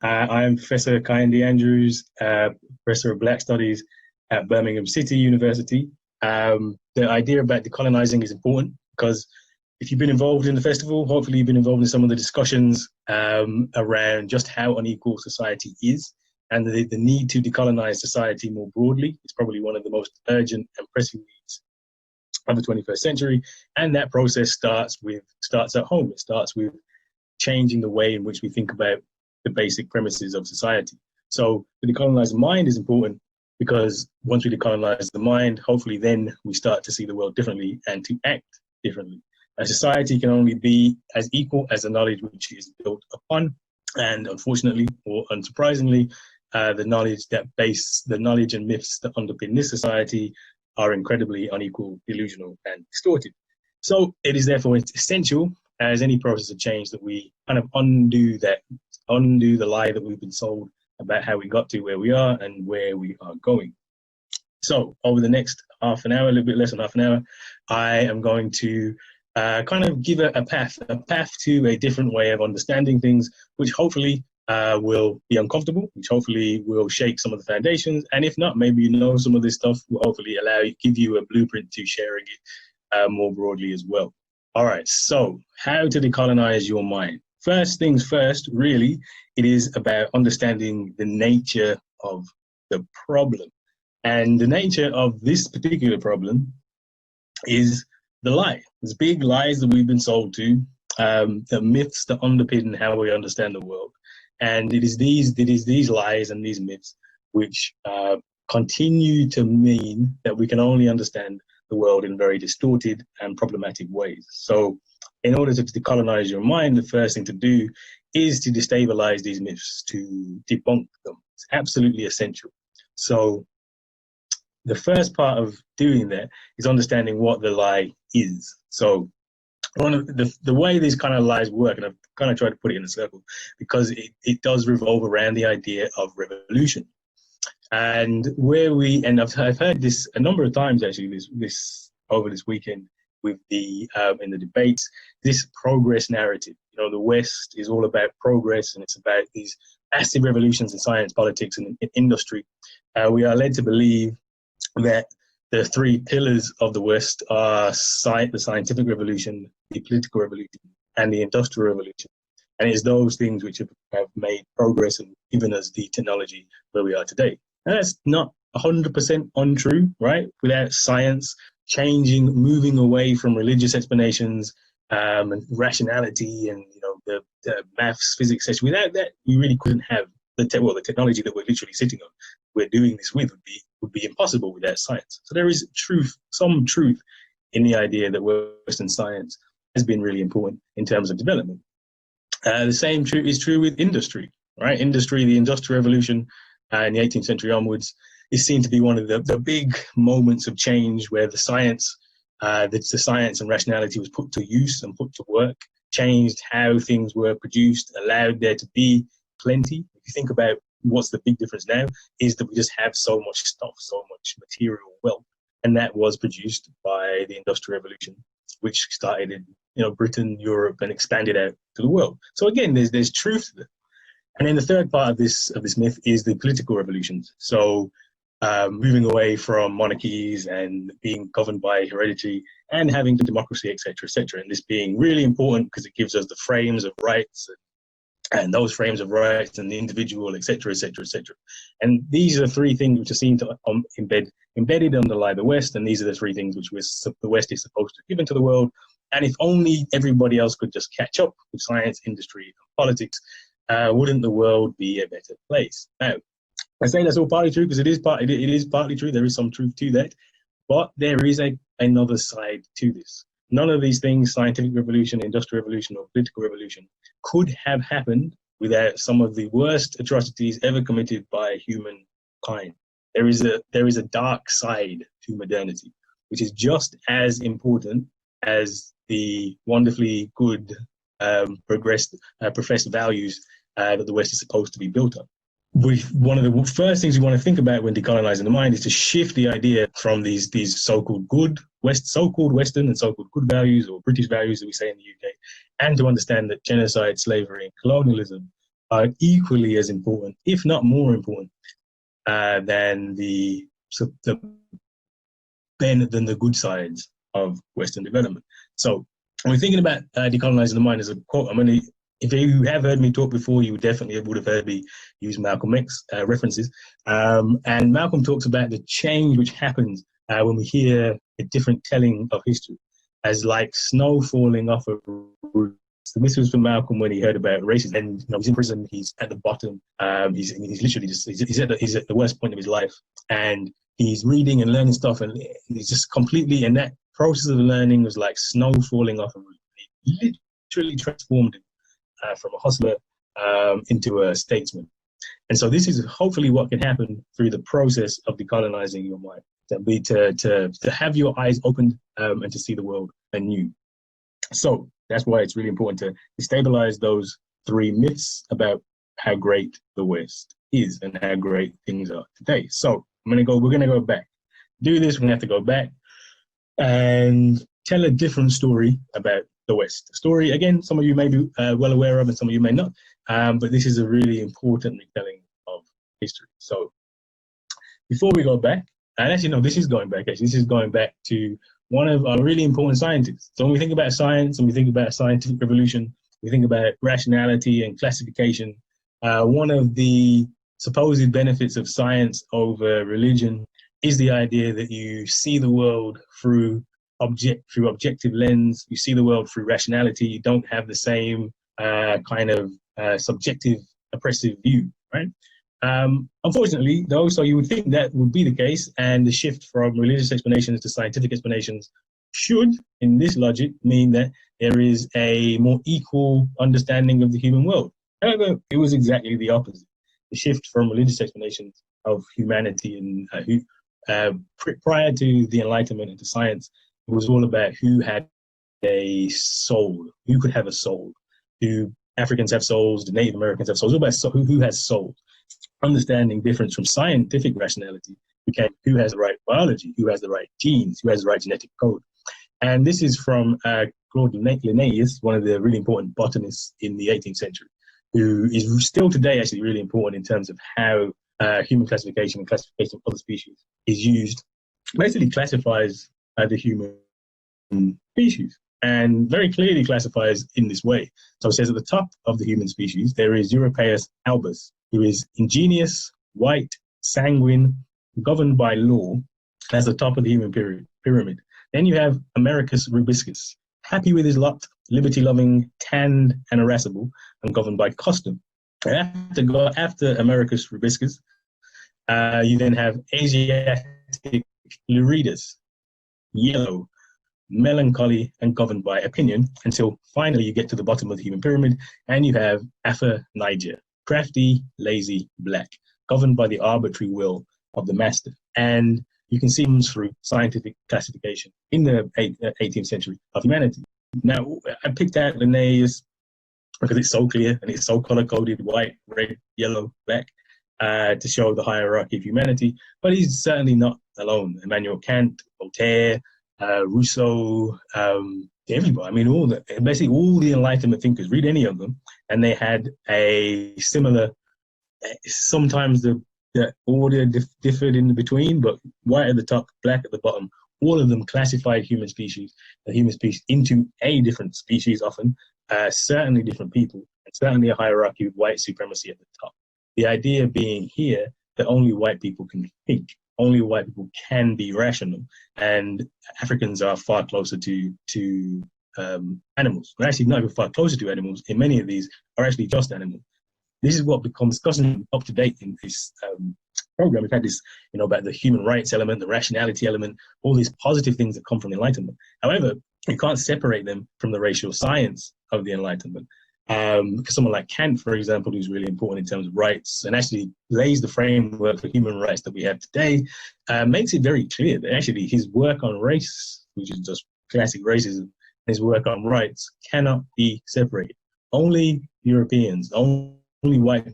I am Professor Kehinde Andrews, Professor of Black Studies at Birmingham City University. The idea about decolonising is important because if you've been involved in the festival, hopefully you've been involved in some of the discussions around just how unequal society is and the need to decolonise society more broadly. It's probably one of the most urgent and pressing needs of the 21st century. And that process starts at home. It starts with changing the way in which we think about the basic premises of society. So to decolonize the mind is important because once we decolonize the mind, hopefully then we start to see the world differently and to act differently. A society can only be as equal as the knowledge which is built upon. And unfortunately, or unsurprisingly, the knowledge and myths that underpin this society are incredibly unequal, delusional, and distorted. So it is therefore essential, as any process of change, that we kind of undo the lie that we've been sold about how we got to where we are and where we are going. So over the next half an hour, a little bit less than half an hour, I am going to kind of give a path to a different way of understanding things, which hopefully will be uncomfortable, which hopefully will shake some of the foundations. And if not, maybe some of this stuff will hopefully give you a blueprint to sharing it more broadly as well. All right, so how to decolonize your mind. First things first, really, it is about understanding the nature of the problem. And the nature of this particular problem is the lie. There's big lies that we've been sold to, the myths that underpin how we understand the world. And it is these lies and these myths which continue to mean that we can only understand the world in very distorted and problematic ways. So in order to decolonize your mind, the first thing to do is to destabilize these myths, to debunk them. It's absolutely essential. So the first part of doing that is understanding what the lie is. So one of the way these kind of lies work, and I've kind of tried to put it in a circle, because it does revolve around the idea of revolution. And I've heard this a number of times actually this over this weekend with the in the debates, this progress narrative. You know, the West is all about progress, and it's about these massive revolutions in science, politics, and in industry. We are led to believe that the three pillars of the West are the scientific revolution, the political revolution, and the industrial revolution. And it's those things which have made progress and given us the technology where we are today. And that's not 100% untrue, right? Without science moving away from religious explanations and rationality and the maths, physics, etc. Without that, we really couldn't have the technology that we're literally sitting on. We're doing this with would be impossible without science. So there is some truth in the idea that Western science has been really important in terms of development. The same is true with industry, right? Industry, the Industrial Revolution in the 18th century onwards is seen to be one of the big moments of change where the science and rationality was put to use and put to work, changed how things were produced, allowed there to be plenty. If you think about what's the big difference now, is that we just have so much stuff, so much material wealth, and that was produced by the Industrial Revolution, which started in Britain, Europe, and expanded out to the world. So again, there's truth to that. And then the third part of this myth is the political revolutions. So moving away from monarchies and being governed by heredity and having democracy, etc., and this being really important because it gives us the frames of rights and those frames of rights and the individual, etc. And these are the three things which are seen to embedded underlie the West, and these are the three things which the West is supposed to give into the world. And if only everybody else could just catch up with science, industry, and politics, wouldn't the world be a better place? Now, I say that's all partly true because it is partly true. There is some truth to that, but there is another side to this. None of these things, scientific revolution, industrial revolution, or political revolution, could have happened without some of the worst atrocities ever committed by humankind. There is a dark side to modernity, which is just as important as the wonderfully good, professed values that the West is supposed to be built on. One of the first things we want to think about when decolonizing the mind is to shift the idea from these so-called so-called Western and so-called good values or British values that we say in the UK, and to understand that genocide, slavery, and colonialism are equally as important, if not more important, than than the good sides of Western development. So when we're thinking about decolonizing the mind, as a quote, if you have heard me talk before, you definitely would have heard me use Malcolm X references. And Malcolm talks about the change which happens when we hear a different telling of history, as like snow falling off a roof. So this was from Malcolm when he heard about racism, and he's in prison. He's at the bottom. He's literally just he's at the worst point of his life, and he's reading and learning stuff, and he's just completely. And that process of learning was like snow falling off a roof. He literally transformed him from a hustler into a statesman. And so this is hopefully what can happen through the process of decolonizing your mind, to have your eyes opened and to see the world anew. So that's why it's really important to destabilize those three myths about how great the West is and how great things are today. So we're going to go back. Do this, we're going to have to go back and tell a different story about the West. A story, again, some of you may be well aware of and some of you may not, but this is a really important retelling of history. So before we go back, and actually, no, this is going back, this is going back to one of our really important scientists. So when we think about science and we think about scientific revolution, we think about rationality and classification. One of the supposed benefits of science over religion is the idea that you see the world through objective lens. You see the world through rationality. You don't have the same kind of subjective, oppressive view, right? Unfortunately, though, so you would think that would be the case, and the shift from religious explanations to scientific explanations should, in this logic, mean that there is a more equal understanding of the human world. However, it was exactly the opposite. The shift from religious explanations of humanity and prior to the Enlightenment and to science, it was all about who had a soul, who could have a soul. Do Africans have souls? Do Native Americans have souls? It was about who has souls. Understanding difference from scientific rationality became who has the right biology, who has the right genes, who has the right genetic code. And this is from Claude Linnaeus, one of the really important botanists in the 18th century, who is still today actually really important in terms of how human classification and classification of other species is used. Basically classifies the human species and very clearly classifies in this way. So it says at the top of the human species, there is Europaeus albus, who is ingenious, white, sanguine, governed by law. That's the top of the human pyramid. Then you have Americus rubiscus, happy with his lot, liberty-loving, tanned, and irascible, and governed by custom. And after Americus rubiscus, you then have Asiatic luridus, yellow, melancholy, and governed by opinion, until finally you get to the bottom of the human pyramid, and you have Afa Niger, crafty, lazy, black, governed by the arbitrary will of the master. And you can see them through scientific classification in the 18th century of humanity. Now, I picked out Linnaeus because it's so clear and it's so color-coded, white, red, yellow, black, to show the hierarchy of humanity. But he's certainly not alone. Immanuel Kant, Voltaire, Rousseau, everybody. I mean, basically all the Enlightenment thinkers, read any of them, and they had a similar, sometimes the order differed in between, but white at the top, black at the bottom. All of them classified the human species into a different species often, certainly different people, and certainly a hierarchy of white supremacy at the top. The idea being here that only white people can think, only white people can be rational, and Africans are far closer to animals. We're actually not even far closer to animals. In many of these are actually just animals. This is what becomes discussion up to date in this program. We've had this, about the human rights element, the rationality element, all these positive things that come from the Enlightenment. However, you can't separate them from the racial science of the Enlightenment. Because someone like Kant, for example, who's really important in terms of rights and actually lays the framework for human rights that we have today, makes it very clear that actually his work on race, which is just classic racism, his work on rights cannot be separated. Only Europeans, only white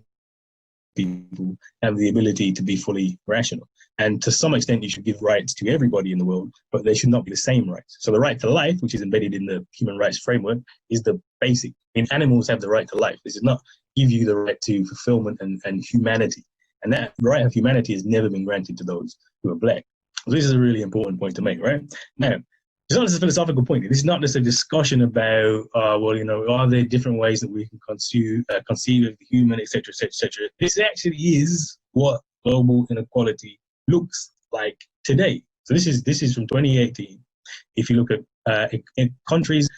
people have the ability to be fully rational. And to some extent, you should give rights to everybody in the world, but they should not be the same rights. So the right to life, which is embedded in the human rights framework, is the basic. I mean, animals have the right to life. This is not give you the right to fulfillment and humanity. And that right of humanity has never been granted to those who are black. So this is a really important point to make, right? Now, it's not just a philosophical point. This is not just a discussion about, are there different ways that we can conceive of the human, etc., etc., etc. This actually is what global inequality looks like today. So this is from 2018. If you look at in countries,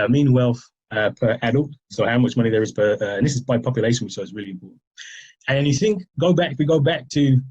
mean wealth per adult, so how much money there is per, and this is by population, which is really important. And you think, we go back to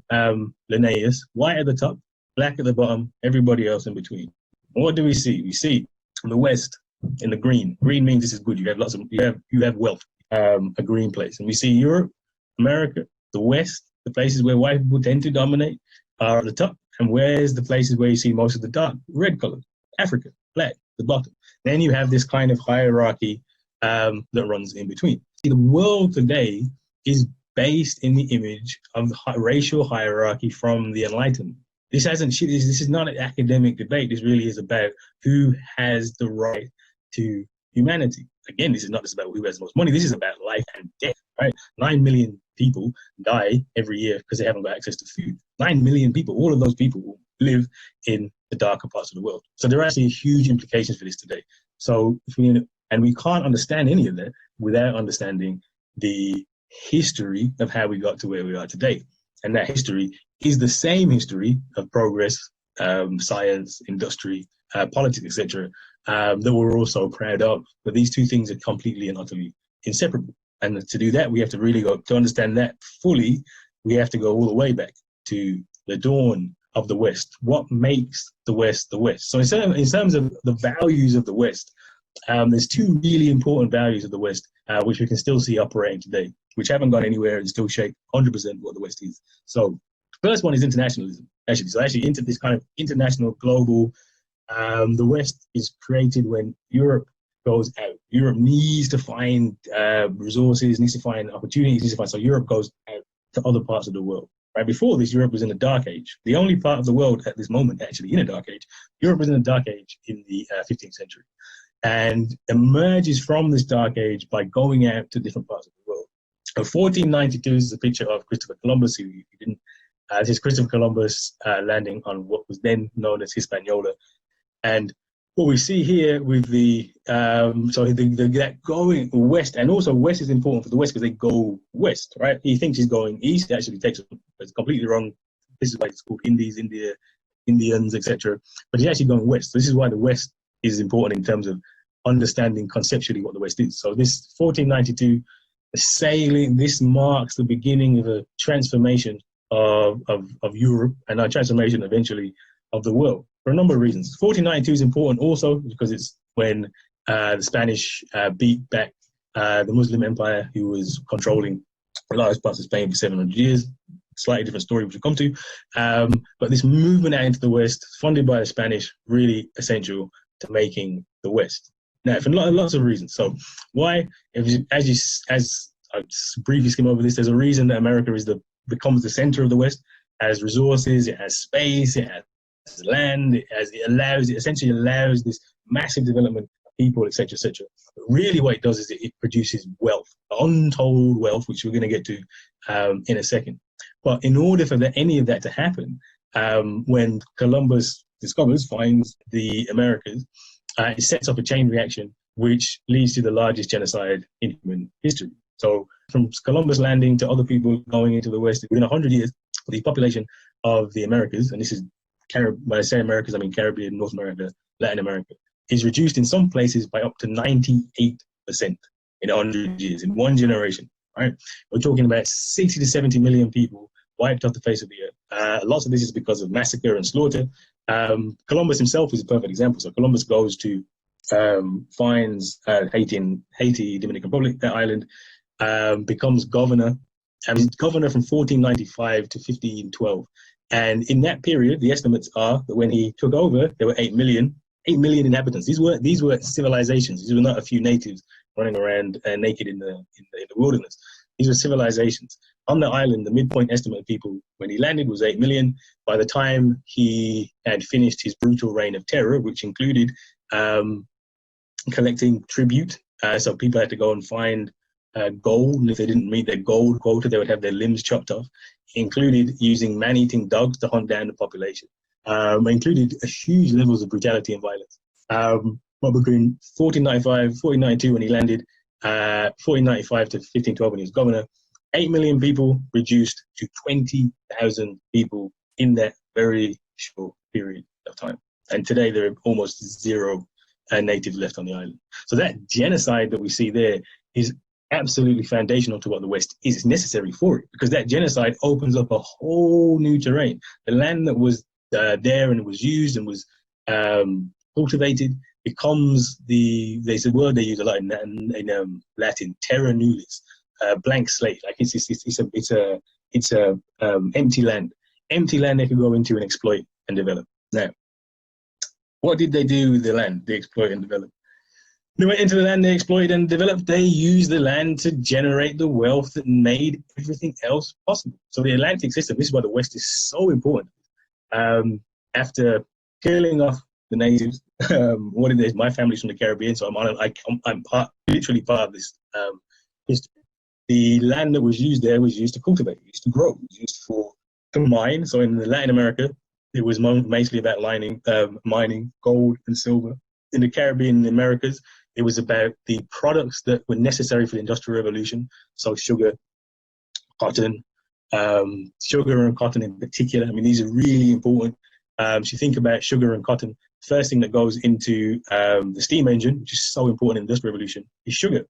Linnaeus, white at the top, black at the bottom, everybody else in between. And what do we see? We see from the West in the green. Green means this is good. You have you have wealth, a green place. And we see Europe, America, the West, the places where white people tend to dominate are at the top. And where's the places where you see most of the dark red color? Africa, black, the bottom. Then you have this kind of hierarchy that runs in between. See, the world today is based in the image of the racial hierarchy from the Enlightenment. This is not an academic debate. This really is about who has the right to humanity. Again, this is not just about who has the most money. This is about life and death, right? 9 million people die every year because they haven't got access to food. 9 million people, all of those people live in the darker parts of the world. So there are actually huge implications for this today. So we can't understand any of that without understanding the history of how we got to where we are today. And that history is the same history of progress, science, industry, politics, etc., that we're also proud of. But these two things are completely and utterly inseparable. And to do that, we have to really to understand that fully, we have to go all the way back to the dawn of the West. What makes the West the West? So in terms of the values of the West, there's two really important values of the West, which we can still see operating today, which haven't gone anywhere and still shape 100% what the West is. So the first one is internationalism, actually. So actually into this kind of international, global, the West is created when Europe goes out. Europe needs to find resources, needs to find opportunities, so Europe goes out to other parts of the world. Right before this, Europe was in a dark age. The only part of the world at this moment actually in a dark age. Europe was in a dark age in the 15th century, and emerges from this dark age by going out to different parts of the world. 1492 is a picture of Christopher Columbus, who didn't. This is Christopher Columbus landing on what was then known as Hispaniola, and what we see here with that going west, and also west is important for the West because they go west, right? He thinks he's going east. He actually takes it's completely wrong. This is why it's called Indians, etc. But he's actually going west. So this is why the West is important in terms of understanding conceptually what the West is. So this 1492 sailing, this marks the beginning of a transformation of Europe and a transformation eventually of the world for a number of reasons. 1492 is important also because it's when the Spanish beat back the Muslim Empire, who was controlling the largest parts of Spain for 700 years. Slightly different story, which we'll come to. But this movement out into the West, funded by the Spanish, really essential to making the West. Now, for lots of reasons. So why, as I briefly skim over this, there's a reason that America becomes the center of the West. It has resources, it has space, it has land, it essentially allows this massive development of people, etc., etc. But really what it does is it produces wealth, untold wealth, which we're going to get to in a second. But in order for any of that to happen, when Columbus finds the Americas, it sets up a chain reaction which leads to the largest genocide in human history. So from Columbus landing to other people going into the West, within 100 years, the population of the Americas, and this is, when I say Americas, I mean Caribbean, North America, Latin America, is reduced in some places by up to 98% in 100 years, in one generation. Right? We're talking about 60 to 70 million people wiped off the face of the earth. Lots of this is because of massacre and slaughter. Columbus himself is a perfect example. So Columbus goes to, finds Haiti, Dominican Republic, that island, becomes governor, and he's governor from 1495 to 1512. And in that period, the estimates are that when he took over, there were 8 million inhabitants. These were civilizations. These were not a few natives running around naked in the wilderness. These were civilizations. On the island, the midpoint estimate of people when he landed was 8 million. By the time he had finished his brutal reign of terror, which included collecting tribute, so people had to go and find gold, and if they didn't meet their gold quota, they would have their limbs chopped off. It included using man-eating dogs to hunt down the population. Included huge levels of brutality and violence. But between 1492 when he landed, 1495 to 1512 when he was governor, 8 million people reduced to 20,000 people in that very short period of time. And today there are almost zero natives left on the island. So that genocide that we see there is absolutely foundational to what the West is. It's necessary for it, because that genocide opens up a whole new terrain. The land that was there and was used and was cultivated becomes there's a word they use a lot in Latin, terra nullius, blank slate. Like it's a empty land they could go into and exploit and develop. Now, what did they do with the land they exploit and develop? They went into the land they exploited and developed. They used the land to generate the wealth that made everything else possible. So the Atlantic system, this is why the West is so important. After killing off the natives, what it is, my family's from the Caribbean, so I'm literally part of this history. The land that was used there was used to cultivate, used to grow, used to mine. So in Latin America, it was mostly about mining gold and silver. In the Caribbean and the Americas, it was about the products that were necessary for the Industrial Revolution. So sugar, cotton, sugar and cotton in particular. I mean, these are really important. If you think about sugar and cotton, first thing that goes into the steam engine, which is so important in the Industrial Revolution, is sugar.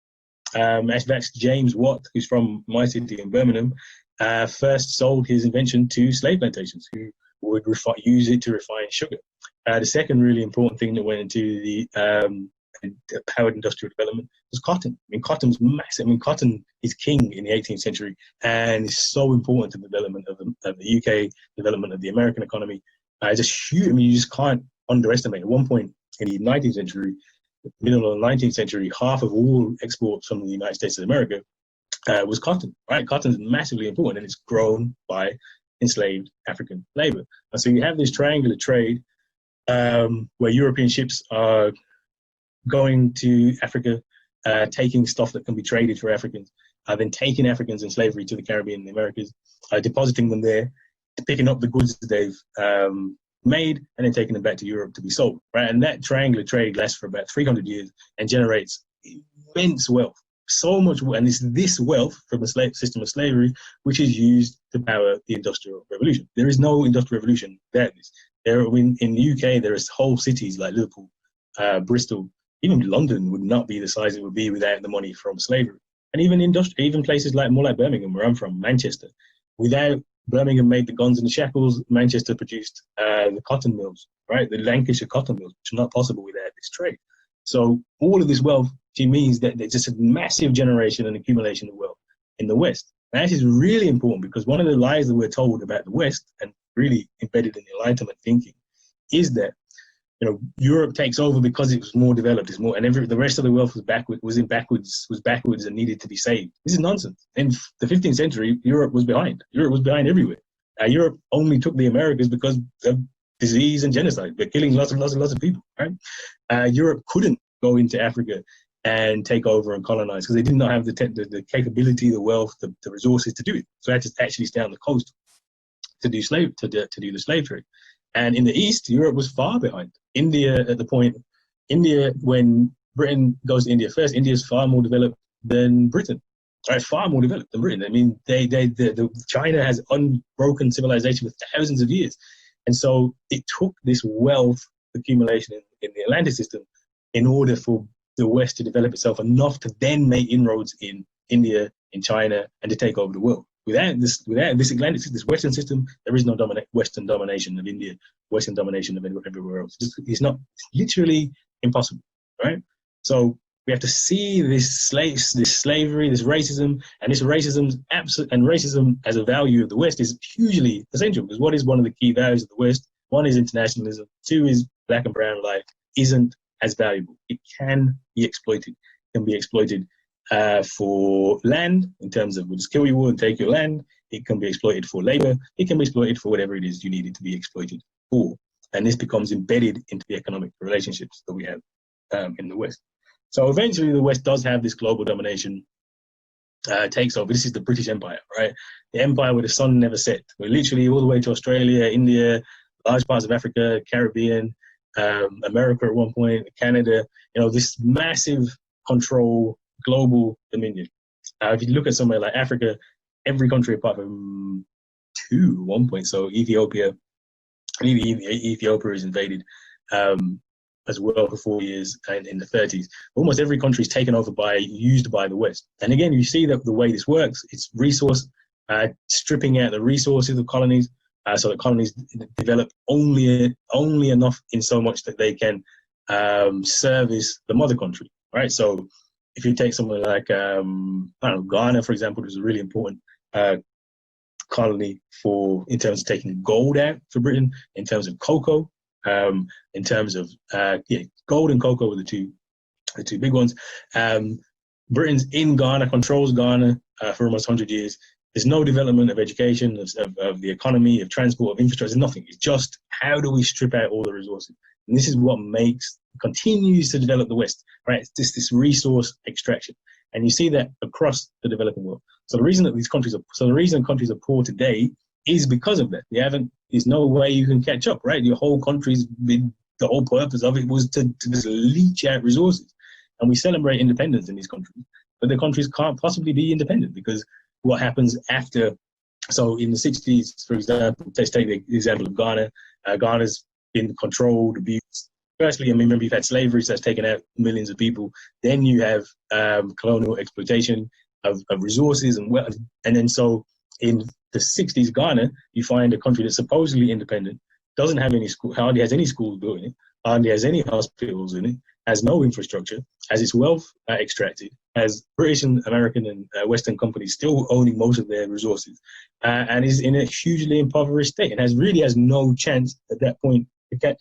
That's James Watt, who's from my city in Birmingham, first sold his invention to slave plantations who would use it to refine sugar. The second really important thing that went into the powered industrial development was cotton. I mean, cotton's massive. I mean, cotton is king in the 18th century and is so important to the development of the UK, development of the American economy. It's just huge. I mean, you just can't underestimate. At one point in the 19th century, middle of the 19th century, half of all exports from the United States of America was cotton. Right? Cotton is massively important, and it's grown by enslaved African labor. And so you have this triangular trade where European ships are going to Africa, taking stuff that can be traded for Africans, then taking Africans in slavery to the Caribbean and the Americas, depositing them there, picking up the goods that they've made, and then taking them back to Europe to be sold. Right? And that triangular trade lasts for about 300 years and generates immense wealth. So much, and it's this wealth from the system of slavery which is used to power the Industrial Revolution. There is no Industrial Revolution without this. In the UK, there is whole cities like Liverpool, Bristol, even London would not be the size it would be without the money from slavery. And even places more like Birmingham, where I'm from, Manchester, without Birmingham made the guns and the shackles, Manchester produced the cotton mills, right? The Lancashire cotton mills, which are not possible without this trade. So all of this wealth means that there's just a massive generation and accumulation of wealth in the West. And that is really important, because one of the lies that we're told about the West, and really embedded in the Enlightenment thinking, is that Europe takes over because it was more developed, the rest of the wealth was backwards and needed to be saved. This is nonsense. In the 15th century, Europe was behind. Europe was behind everywhere. Europe only took the Americas because of disease and genocide. They're killing lots of people. Right? Europe couldn't go into Africa and take over and colonize because they did not have the capability, the wealth, the resources to do it. So they had to actually stay on the coast to do the slave trade. And in the East, Europe was far behind. India, when Britain goes to India first, India is far more developed than Britain. Right, far more developed than Britain. I mean, China has unbroken civilization for thousands of years. And so it took this wealth accumulation in the Atlantic system in order for the West to develop itself enough to then make inroads in India, in China, and to take over the world. Without this Atlantic system, this Western system, there is no Western domination of India, Western domination of everywhere else. It's literally impossible, right? So we have to see this slavery, this racism, and racism as a value of the West is hugely essential, because what is one of the key values of the West? One is internationalism. Two is black and brown life isn't as valuable. It can be exploited. It can be exploited for land, in terms of we'll just kill you all and take your land. It can be exploited for labor. It can be exploited for whatever it is you need it to be exploited for. And this becomes embedded into the economic relationships that we have in the West. So eventually the West does have this global domination takes over. This is the British Empire, right? The empire where the sun never set. We're literally all the way to Australia, India, large parts of Africa, Caribbean, America at one point, Canada. This massive control, global dominion. If you look at somewhere like Africa, every country apart from two at one point, so Ethiopia, Ethiopia is invaded as well for 4 years and in the 30s. Almost every country is taken over used by the West. And again, you see that the way this works, it's resource stripping out the resources of colonies, so the colonies develop only enough in so much that they can service the mother country, right? So if you take somewhere like Ghana, for example, which is a really important colony in terms of taking gold out for Britain, in terms of cocoa, in terms of gold and cocoa were the two big ones. Britain's in Ghana, controls Ghana for almost 100 years. There's no development of education, of the economy, of transport, of infrastructure. Nothing. It's just how do we strip out all the resources? And this is what continues to develop the West, right? It's this resource extraction. And you see that across the developing world. So the reason countries are poor today is because of that. There's no way you can catch up, right? The whole purpose of it was to just leach out resources. And we celebrate independence in these countries, but the countries can't possibly be independent because what happens after, so in the 60s, for example, let's take the example of Ghana. Ghana's been controlled, abused. Firstly, remember you've had slavery, so that's taken out millions of people. Then you have colonial exploitation of resources and wealth. And then so in the 60s, Ghana, you find a country that's supposedly independent, doesn't have any school, hardly has any schools built in it, hardly has any hospitals in it, has no infrastructure, has its wealth extracted, has British and American and Western companies still owning most of their resources, and is in a hugely impoverished state and really has no chance at that point.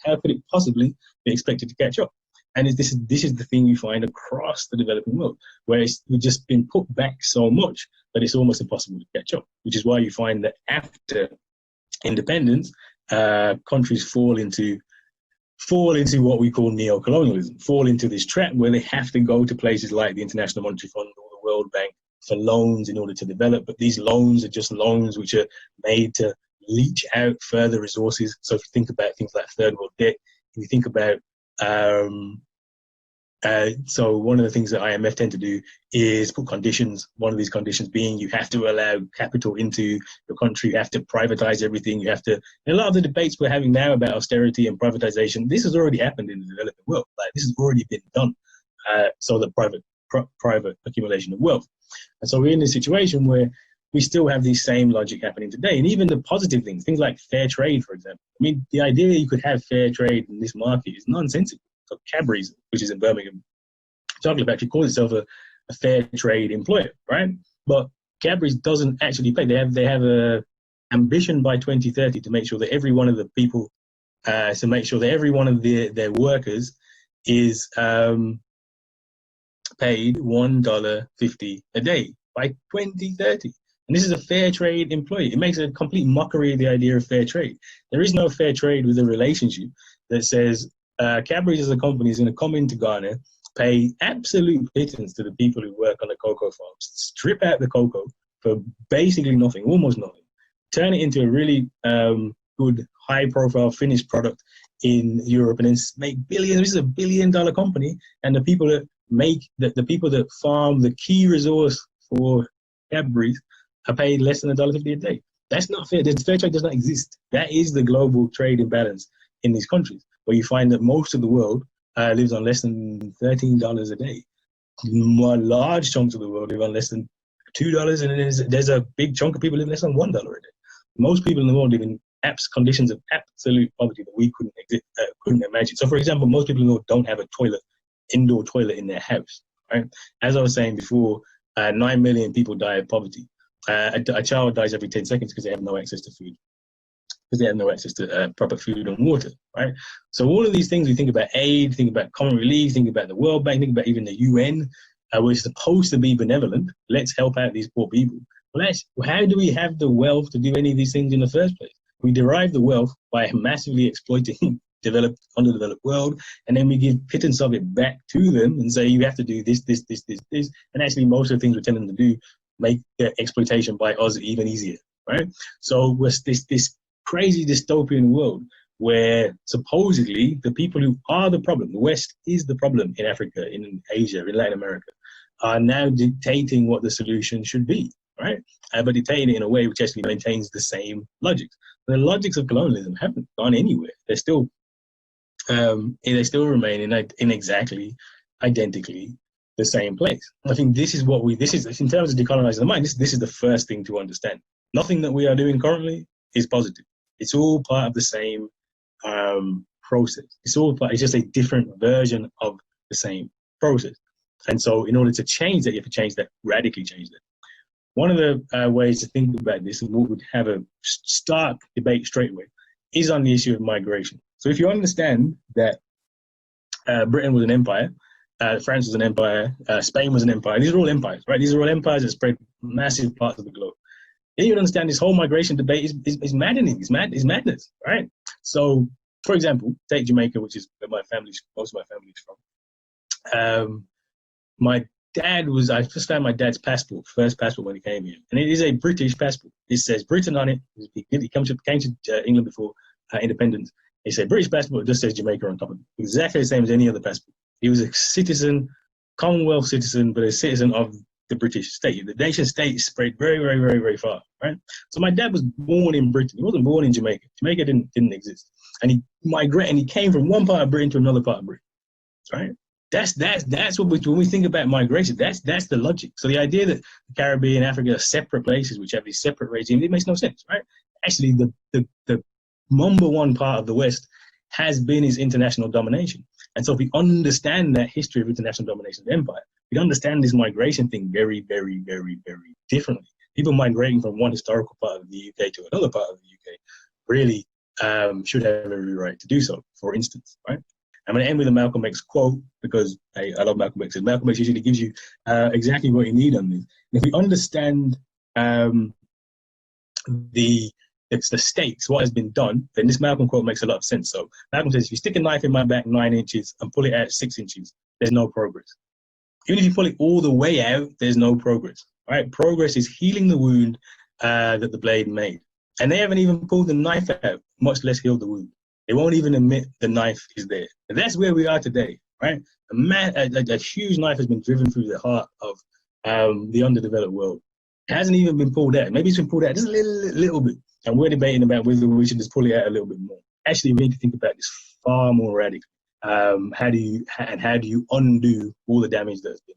How could it possibly be expected to catch up? And this is the thing you find across the developing world, where we've just been put back so much that it's almost impossible to catch up, which is why you find that after independence, countries fall into what we call neo-colonialism, fall into this trap where they have to go to places like the International Monetary Fund or the World Bank for loans in order to develop. But these loans are just loans which are made to leach out further resources. So if you think about things like third world debt, if you think about so one of the things that IMF tend to do is put conditions. One of these conditions being you have to allow capital into your country, you have to privatize everything, you have to. And a lot of the debates we're having now about austerity and privatization, this has already happened in the developing world. Like this has already been done. So the private accumulation of wealth. And so we're in this situation where we still have these same logic happening today. And even the positive things like fair trade, for example. I mean, the idea you could have fair trade in this market is nonsensical. So Cadbury's, which is in Birmingham, chocolate factory, calls itself a fair trade employer, right? But Cadbury's doesn't actually pay. They have a ambition by 2030 to make sure that every one of the people, to make sure that every one of their workers is paid $1.50 a day by 2030. And this is a fair trade employee. It makes a complete mockery of the idea of fair trade. There is no fair trade with a relationship that says Cadbury's as a company is going to come into Ghana, pay absolute pittance to the people who work on the cocoa farms, strip out the cocoa for basically nothing, almost nothing, turn it into a really good, high-profile finished product in Europe, and then make billions. This is $1 billion company, and the people that farm the key resource for Cadbury's are paid less than $1.50 a day. That's not fair. The fair trade does not exist. That is the global trade imbalance in these countries, where you find that most of the world lives on less than $13 a day. Large chunks of the world live on less than $2, and there's a big chunk of people live less than $1 a day. Most people in the world live in conditions of absolute poverty that we couldn't imagine. So, for example, most people in the world don't have a indoor toilet in their house. Right? As I was saying before, 9 million people die of poverty. A child dies every 10 seconds because they have no access to food, because they have no access to proper food and water, right? So all of these things, we think about aid, think about common relief, think about the World Bank, think about even the UN, which is supposed to be benevolent. Let's help out these poor people. Well, how do we have the wealth to do any of these things in the first place? We derive the wealth by massively exploiting underdeveloped world, and then we give pittance of it back to them and say, you have to do this. And actually, most of the things we tell them to do make the exploitation by us even easier, right? So we're this crazy dystopian world where supposedly the people who are the problem, the West is the problem in Africa, in Asia, in Latin America, are now dictating what the solution should be, right? But dictating it in a way which actually maintains the same logics. The logics of colonialism haven't gone anywhere. They're still they still remain in exactly identically the same place. I think this is in terms of decolonizing the mind, this is the first thing to understand. Nothing that we are doing currently is positive. It's all part of the same process. It's just a different version of the same process. And so in order to change that, you have to change that, radically change that. One of the ways to think about this, and what would have a stark debate straight away, is on the issue of migration. So if you understand that Britain was an empire, France was an empire, Spain was an empire, these are all empires, right? These are all empires that spread massive parts of the globe. Then you understand this whole migration debate is maddening, it's madness, right? So, for example, take Jamaica, which is where most of my family is from. My dad I just found my dad's first passport when he came here. And it is a British passport. It says Britain on it. He came to England before independence. It said British passport, it just says Jamaica on top of it. Exactly the same as any other passport. He was a citizen, Commonwealth citizen, but a citizen of the British state. The nation state spread very, very, very, very far, right? So my dad was born in Britain. He wasn't born in Jamaica. Jamaica didn't exist. And he migrated, and he came from one part of Britain to another part of Britain, right? That's what when we think about migration, that's the logic. So the idea that the Caribbean, Africa are separate places which have these separate regimes, it makes no sense, right? Actually, the number one part of the West has been its international domination. And so if we understand that history of international domination of the empire, we understand this migration thing very, very, very, very differently. People migrating from one historical part of the UK to another part of the UK really should have every right to do so, for instance, right? I'm going to end with a Malcolm X quote because I love Malcolm X. And Malcolm X usually gives you exactly what you need on this. And if we understand the stakes, what has been done, then this Malcolm quote makes a lot of sense. So Malcolm says, if you stick a knife in my back 9 inches and pull it out 6 inches, there's no progress. Even if you pull it all the way out, there's no progress. Right? Progress is healing the wound that the blade made. And they haven't even pulled the knife out, much less healed the wound. They won't even admit the knife is there. And that's where we are today, right? A huge knife has been driven through the heart of the underdeveloped world. It hasn't even been pulled out. Maybe it's been pulled out just a little bit. And we're debating about whether we should just pull it out a little bit more. Actually, we need to think about this far more radically. How do you undo all the damage that's been